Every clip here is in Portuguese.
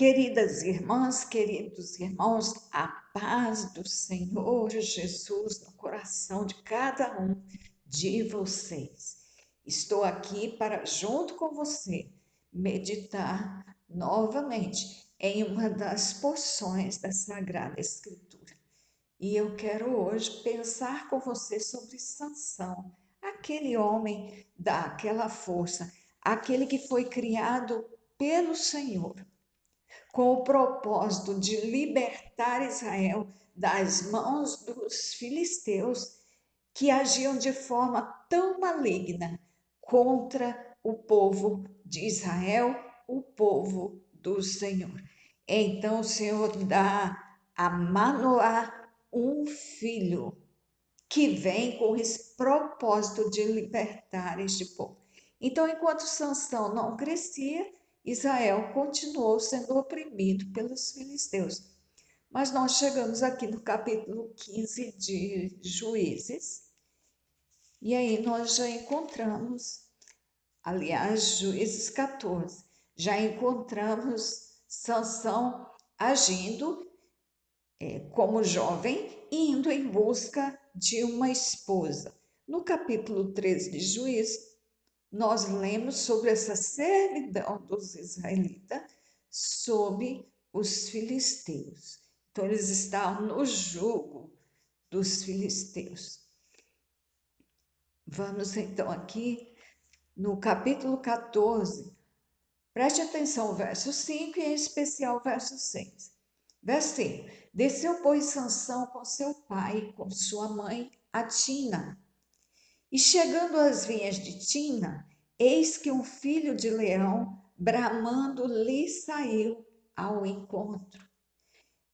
Queridas irmãs, queridos irmãos, a paz do Senhor Jesus no coração de cada um de vocês. Estou aqui para, junto com você, meditar novamente em uma das porções da Sagrada Escritura. E eu quero hoje pensar com você sobre Sansão, aquele homem daquela força, aquele que foi criado pelo Senhor com o propósito de libertar Israel das mãos dos filisteus que agiam de forma tão maligna contra o povo de Israel, o povo do Senhor. Então o Senhor dá a Manoá um filho que vem com esse propósito de libertar este povo. Então, enquanto Sansão não crescia, Israel continuou sendo oprimido pelos filisteus. Mas nós chegamos aqui no capítulo 15 de Juízes, e aí nós já encontramos, aliás, Juízes 14, já encontramos Sansão agindo como jovem, indo em busca de uma esposa. No capítulo 13 de Juízes, nós lemos sobre essa servidão dos israelitas sob os filisteus. Então, eles estavam no jugo dos filisteus. Vamos então aqui no capítulo 14. Preste atenção ao verso 5 e em especial o verso 6. Verso 5. Desceu, pois, Sansão com seu pai e com sua mãe a Tina. E chegando às vinhas de Tina, eis que um filho de leão, bramando, lhe saiu ao encontro.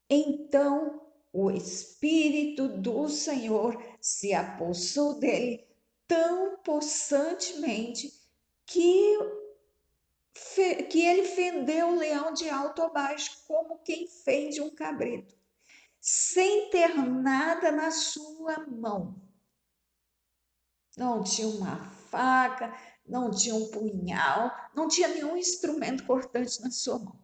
Então o Espírito do Senhor se apossou dele tão possantemente que ele fendeu o leão de alto a baixo, como quem fende um cabrito, sem ter nada na sua mão. Não tinha uma faca, não tinha um punhal, não tinha nenhum instrumento cortante na sua mão.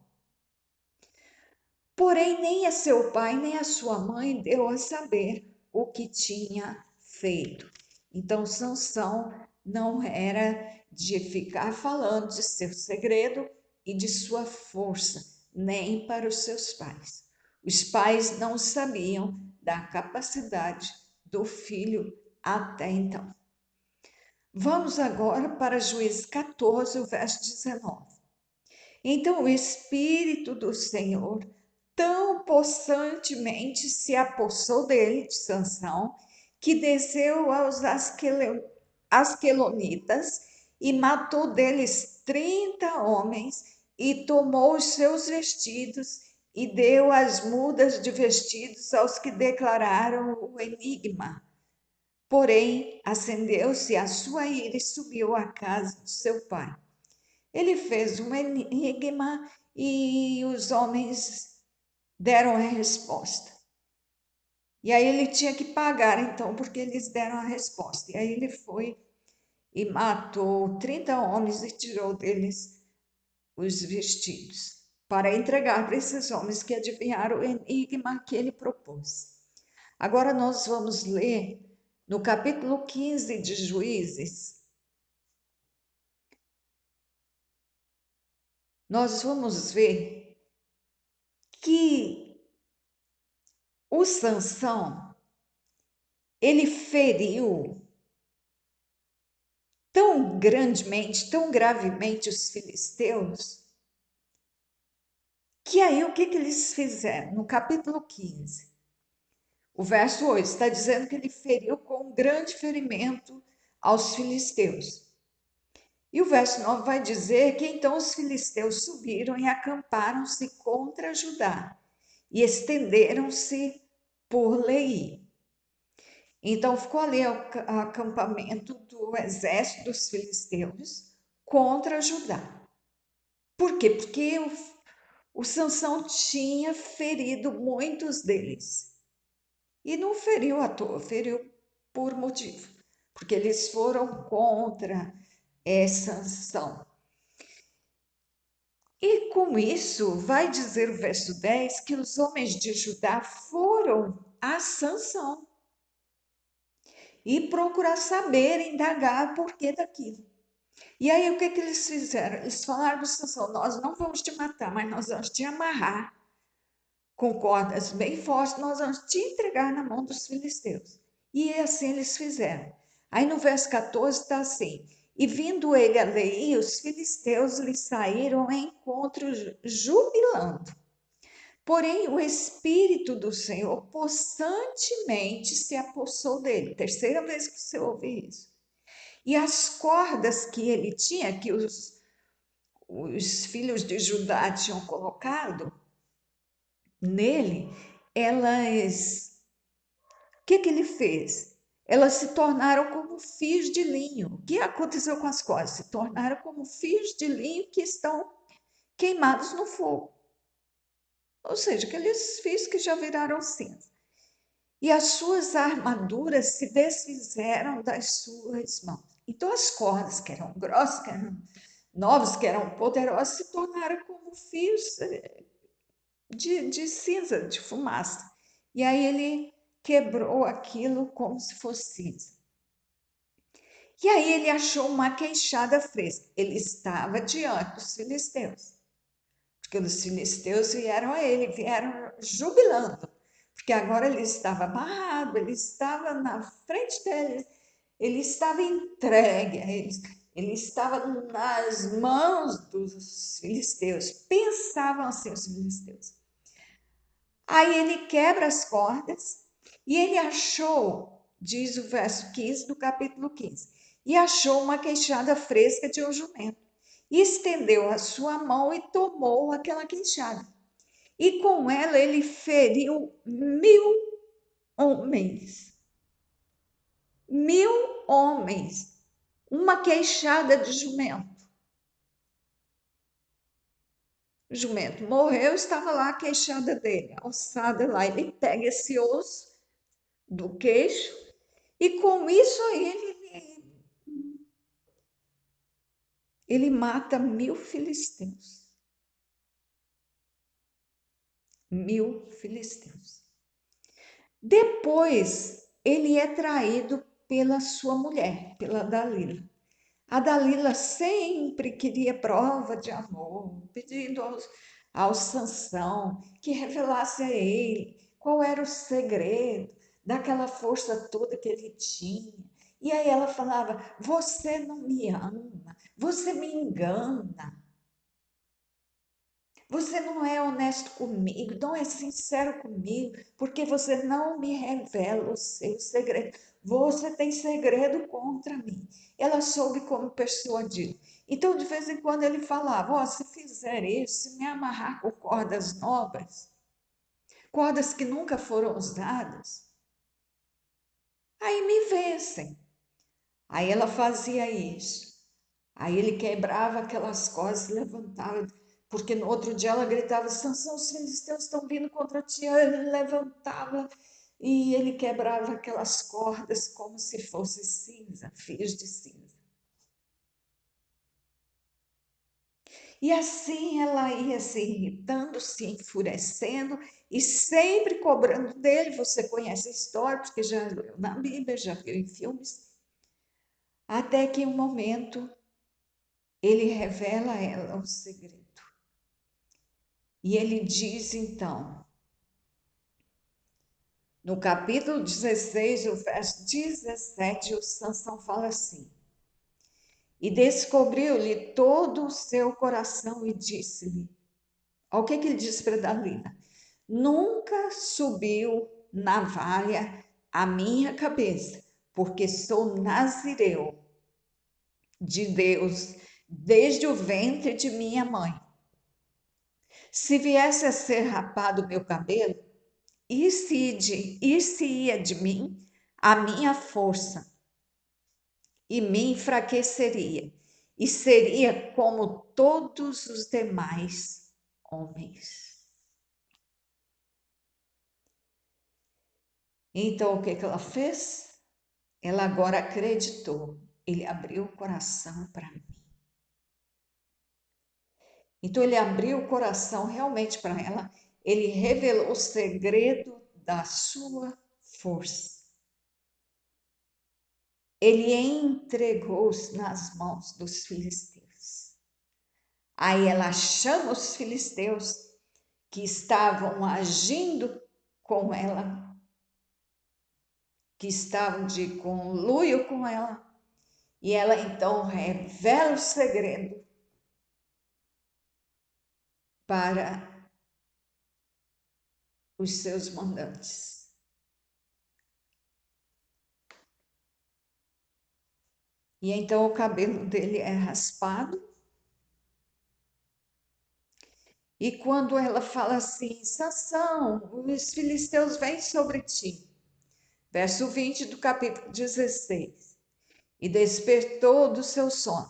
Porém, nem a seu pai, nem a sua mãe deu a saber o que tinha feito. Então, Sansão não era de ficar falando de seu segredo e de sua força, nem para os seus pais. Os pais não sabiam da capacidade do filho até então. Vamos agora para Juízes 14, o verso 19. Então o Espírito do Senhor tão possantemente se apossou dele, de Sansão, que desceu aos asquelonitas e matou deles 30 homens e tomou os seus vestidos e deu as mudas de vestidos aos que declararam o enigma. Porém, acendeu-se a sua ira e subiu à casa de seu pai. Ele fez um enigma e os homens deram a resposta. E aí ele tinha que pagar, então, porque eles deram a resposta. E aí ele foi e matou 30 homens e tirou deles os vestidos, para entregar para esses homens que adivinharam o enigma que ele propôs. Agora nós vamos ler no capítulo 15 de Juízes, nós vamos ver que o Sansão, ele feriu tão grandemente, tão gravemente os filisteus, que aí o que eles fizeram? No capítulo 15, o verso 8 está dizendo que ele feriu com um grande ferimento aos filisteus. E o verso 9 vai dizer que então os filisteus subiram e acamparam-se contra Judá e estenderam-se por Leí. Então ficou ali o acampamento do exército dos filisteus contra Judá. Por quê? Porque o Sansão tinha ferido muitos deles. E não feriu à toa, feriu por motivo, porque eles foram contra Sansão. E com isso, vai dizer o verso 10 que os homens de Judá foram a Sansão e procurar saber, indagar o porquê daquilo. E aí, o que que eles fizeram? Eles falaram para Sansão: nós não vamos te matar, mas nós vamos te amarrar com cordas bem fortes, nós vamos te entregar na mão dos filisteus. E assim eles fizeram. Aí no verso 14 está assim: e vindo ele a Leí, os filisteus lhe saíram ao encontro jubilando. Porém, o Espírito do Senhor possantemente se apossou dele. Terceira vez que você ouve isso. E as cordas que ele tinha, que os filhos de Judá tinham colocado nele, elas. O que que ele fez? Elas se tornaram como fios de linho. O que aconteceu com as cordas? Se tornaram como fios de linho que estão queimados no fogo. Ou seja, aqueles fios que já viraram cinza. E as suas armaduras se desfizeram das suas mãos. Então as cordas que eram grossas, que eram novas, que eram poderosas, se tornaram como fios de cinza, de fumaça. E aí ele quebrou aquilo como se fosse cinza. E aí ele achou uma queixada fresca. Ele estava diante dos filisteus, porque os filisteus vieram a ele, vieram jubilando, porque agora ele estava amarrado, ele estava na frente deles, ele estava entregue a eles, ele estava nas mãos dos filisteus. Pensavam assim os filisteus. Aí ele quebra as cordas e ele achou, diz o verso 15 do capítulo 15, e achou uma queixada fresca de um jumento. E estendeu a sua mão e tomou aquela queixada. E com ela ele feriu 1.000 homens. 1.000 homens. Uma queixada de jumento. O jumento morreu, estava lá a queixada dele, alçada lá. Ele pega esse osso do queixo e com isso aí ele mata 1.000 filisteus. 1.000 filisteus. Depois ele é traído pela sua mulher, pela Dalila. A Dalila sempre queria prova de amor, pedindo ao Sansão que revelasse a ele qual era o segredo daquela força toda que ele tinha. E aí ela falava: você não me ama, você me engana, você não é honesto comigo, não é sincero comigo, porque você não me revela o seu segredo. Você tem segredo contra mim. Ela soube como persuadir. Então, de vez em quando, ele falava: oh, se fizer isso, se me amarrar com cordas novas, cordas que nunca foram usadas, aí me vencem. Aí ela fazia isso. Aí ele quebrava aquelas cordas, levantava, porque no outro dia ela gritava: Sansão, os filisteus estão vindo contra ti. Aí ele levantava e ele quebrava aquelas cordas como se fosse cinza, fios de cinza. E assim ela ia se irritando, se enfurecendo e sempre cobrando dele. Você conhece a história, porque já leu na Bíblia, já viu em filmes. Até que um momento ele revela a ela o segredo. E ele diz então, no capítulo 16, o verso 17, o Sansão fala assim: e descobriu-lhe todo o seu coração e disse-lhe, olha o que ele disse para Dalila: nunca subiu navalha à minha cabeça, porque sou nazireu de Deus desde o ventre de minha mãe. Se viesse a ser rapado o meu cabelo, ir-se-ia de mim a minha força e me enfraqueceria, e seria como todos os demais homens. Então, o que ela fez? Ela agora acreditou. Ele abriu o coração para mim. Então ele abriu o coração realmente para ela, ele revelou o segredo da sua força. Ele entregou-os nas mãos dos filisteus. Aí ela chama os filisteus que estavam agindo com ela, que estavam de conluio com ela, e ela então revela o segredo para os seus mandantes. E então o cabelo dele é raspado. E quando ela fala assim, Sansão, os filisteus vêm sobre ti. Verso 20 do capítulo 16. E despertou do seu sono.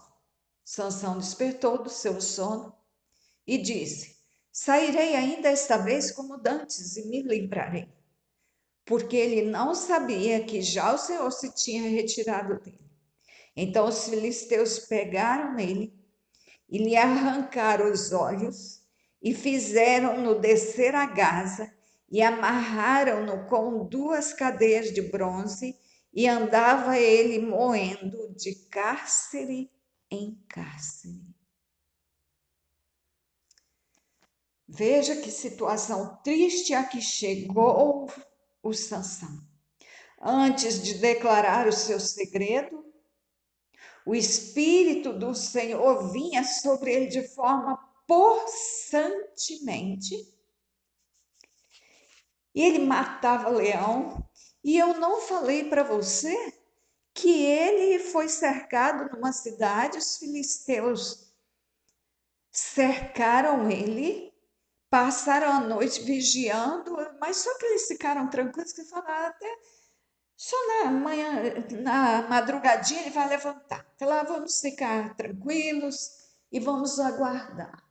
Sansão despertou do seu sono e disse, sairei ainda esta vez como dantes e me livrarei. Porque ele não sabia que já o Senhor se tinha retirado dele. Então os filisteus pegaram nele e lhe arrancaram os olhos e fizeram-no descer a Gaza e amarraram-no com 2 cadeias de bronze e andava ele moendo de cárcere em cárcere. Veja que situação triste a que chegou o Sansão. Antes de declarar o seu segredo, o Espírito do Senhor vinha sobre ele de forma possantemente. E ele matava leão. E eu não falei para você que ele foi cercado numa cidade, os filisteus cercaram ele, passaram a noite vigiando, mas só que eles ficaram tranquilos que falaram até só na manhã, na madrugadinha ele vai levantar. Então lá vamos ficar tranquilos e vamos aguardar.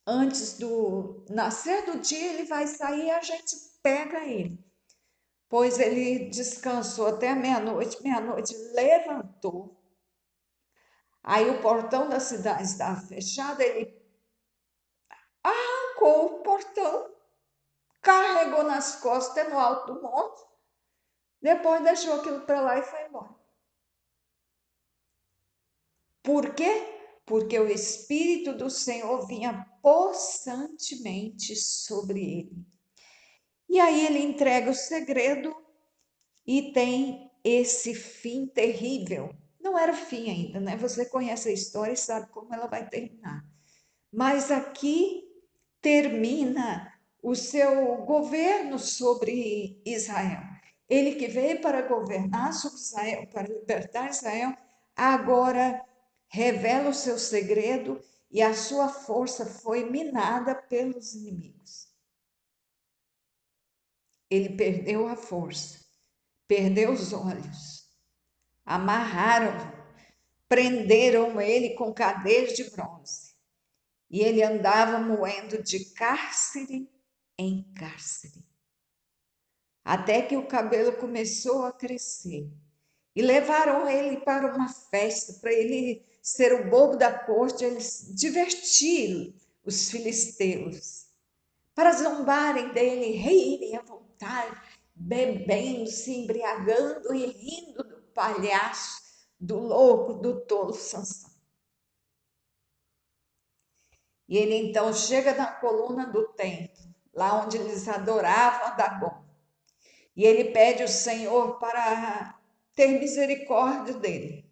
Antes do nascer do dia ele vai sair e a gente pega ele. Pois ele descansou até meia-noite levantou. Aí o portão da cidade estava fechado, ele arrancou o portão, carregou nas costas até no alto do monte, depois deixou aquilo para lá e foi embora. Por quê? Porque o Espírito do Senhor vinha possantemente sobre ele. E aí ele entrega o segredo e tem esse fim terrível. Não era o fim ainda, né? Você conhece a história e sabe como ela vai terminar. Mas aqui termina o seu governo sobre Israel. Ele que veio para governar sobre Israel, para libertar Israel, agora revela o seu segredo e a sua força foi minada pelos inimigos. Ele perdeu a força, perdeu os olhos, amarraram-no, prenderam ele com cadeias de bronze e ele andava moendo de cárcere em cárcere, até que o cabelo começou a crescer e levaram ele para uma festa, para ele ser o bobo da corte, eles divertir os filisteus, para zombarem dele, rirem à vontade, bebendo, se embriagando e rindo do palhaço, do louco, do tolo Sansão. E ele então chega na coluna do templo, lá onde eles adoravam Dagon. E ele pede ao Senhor para ter misericórdia dele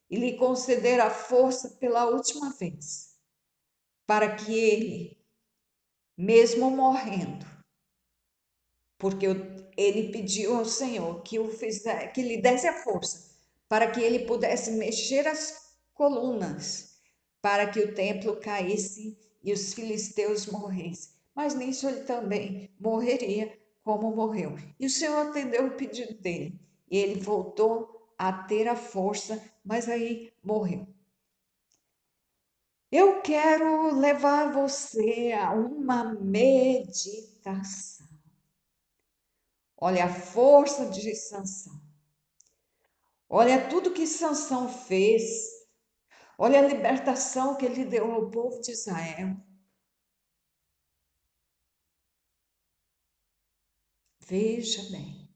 e lhe conceder a força pela última vez, para que ele, mesmo morrendo, porque ele pediu ao Senhor que que lhe desse a força, para que ele pudesse mexer as colunas, para que o templo caísse e os filisteus morressem. Mas nisso ele também morreria como morreu. E o Senhor atendeu o pedido dele. E ele voltou a ter a força, mas aí morreu. Eu quero levar você a uma meditação. Olha a força de Sansão. Olha tudo que Sansão fez. Olha a libertação que ele deu ao povo de Israel. Veja bem.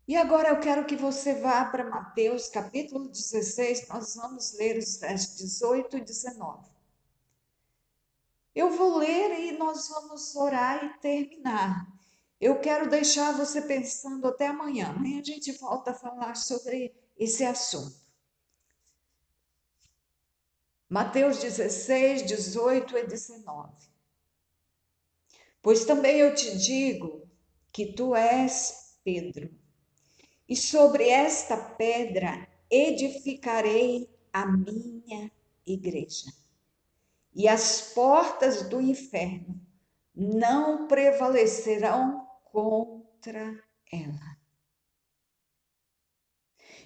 E agora eu quero que você vá para Mateus capítulo 16, nós vamos ler os versos 18 e 19. Eu vou ler e nós vamos orar e terminar. Eu quero deixar você pensando até amanhã. Amanhã a gente volta a falar sobre esse assunto. Mateus 16, 18 e 19. Pois também eu te digo que tu és Pedro, e sobre esta pedra edificarei a minha igreja, e as portas do inferno não prevalecerão contra ela.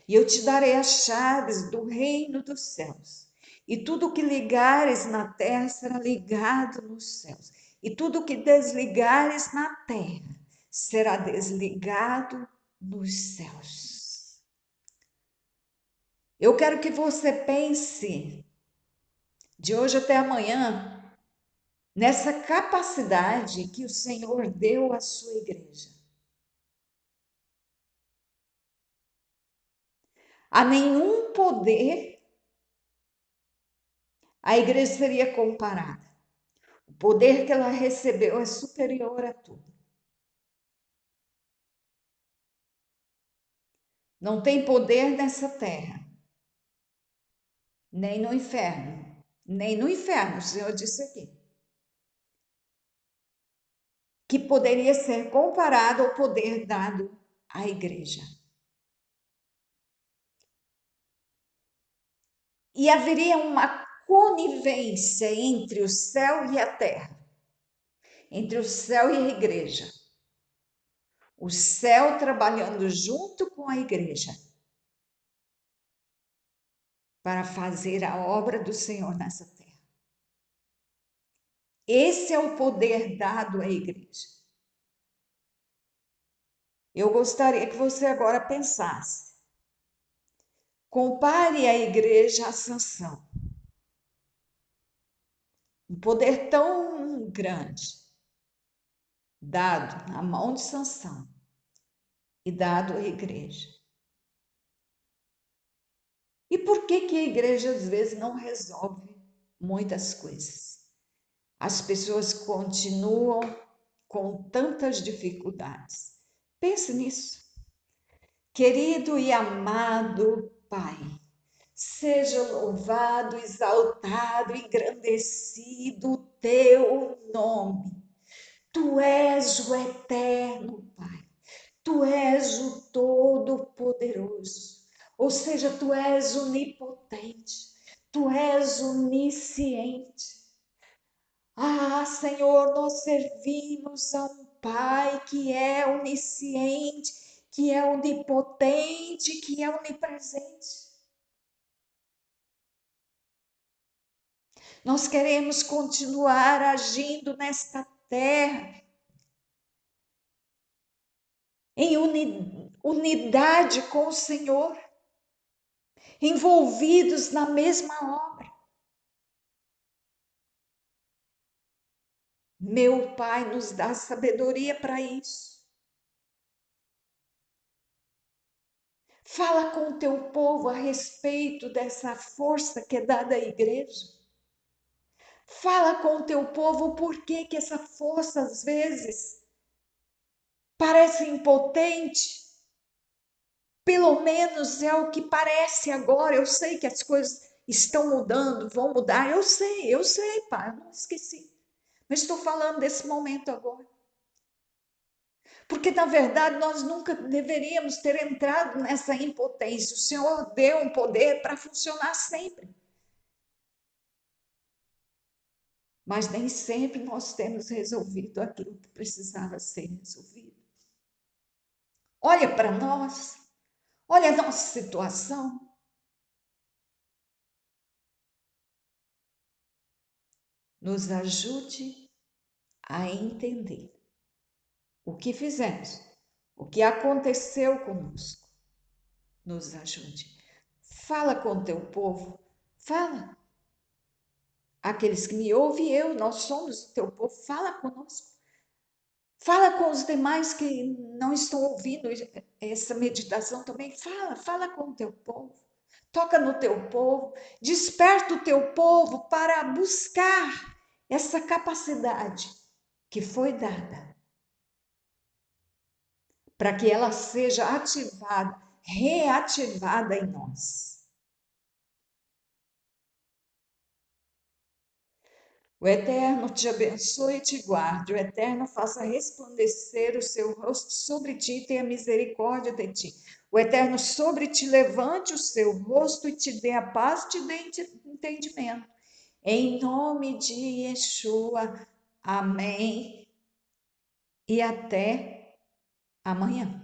E eu te darei as chaves do reino dos céus. E tudo que ligares na terra será ligado nos céus. E tudo que desligares na terra será desligado nos céus. Eu quero que você pense, de hoje até amanhã, nessa capacidade que o Senhor deu à sua igreja. A nenhum poder a igreja seria comparada. O poder que ela recebeu é superior a tudo. Não tem poder nessa terra, nem no inferno. Nem no inferno, o Senhor disse aqui. Que poderia ser comparado ao poder dado à igreja. E haveria uma conivência entre o céu e a terra, entre o céu e a igreja. O céu trabalhando junto com a igreja para fazer a obra do Senhor nessa terra. Esse é o poder dado à igreja. Eu gostaria que você agora pensasse. Compare a igreja a Sansão. Um poder tão grande dado na mão de Sansão e dado à igreja. E por que a igreja às vezes não resolve muitas coisas? As pessoas continuam com tantas dificuldades. Pense nisso. Querido e amado Pai, seja louvado, exaltado, engrandecido o teu nome. Tu és o eterno, Pai. Tu és o todo-poderoso. Ou seja, tu és onipotente. Tu és onisciente. Ah, Senhor, nós servimos a um Pai que é onisciente, que é onipotente, que é onipresente. Nós queremos continuar agindo nesta terra em unidade com o Senhor, envolvidos na mesma obra. Meu Pai nos dá sabedoria para isso. Fala com o teu povo a respeito dessa força que é dada à igreja. Fala com o teu povo por que essa força às vezes parece impotente. Pelo menos é o que parece agora. Eu sei que as coisas estão mudando, vão mudar. Eu sei, Pai, eu não esqueci. Mas estou falando desse momento agora. Porque, na verdade, nós nunca deveríamos ter entrado nessa impotência. O Senhor deu um poder para funcionar sempre. Mas nem sempre nós temos resolvido aquilo que precisava ser resolvido. Olha para nós, olha a nossa situação. Nos ajude a entender o que fizemos, o que aconteceu conosco. nos ajude. Fala com o teu povo, fala. Aqueles que me ouvem, nós somos o teu povo, fala conosco. Fala com os demais que não estão ouvindo essa meditação também. Fala com o teu povo. Toca no teu povo, desperta o teu povo para buscar essa capacidade que foi dada, para que ela seja ativada, reativada em nós. O Eterno te abençoe e te guarde. O Eterno faça resplandecer o seu rosto sobre ti e tenha misericórdia de ti. O Eterno sobre ti levante o seu rosto e te dê a paz, te dê entendimento. Em nome de Yeshua. Amém. E até amanhã.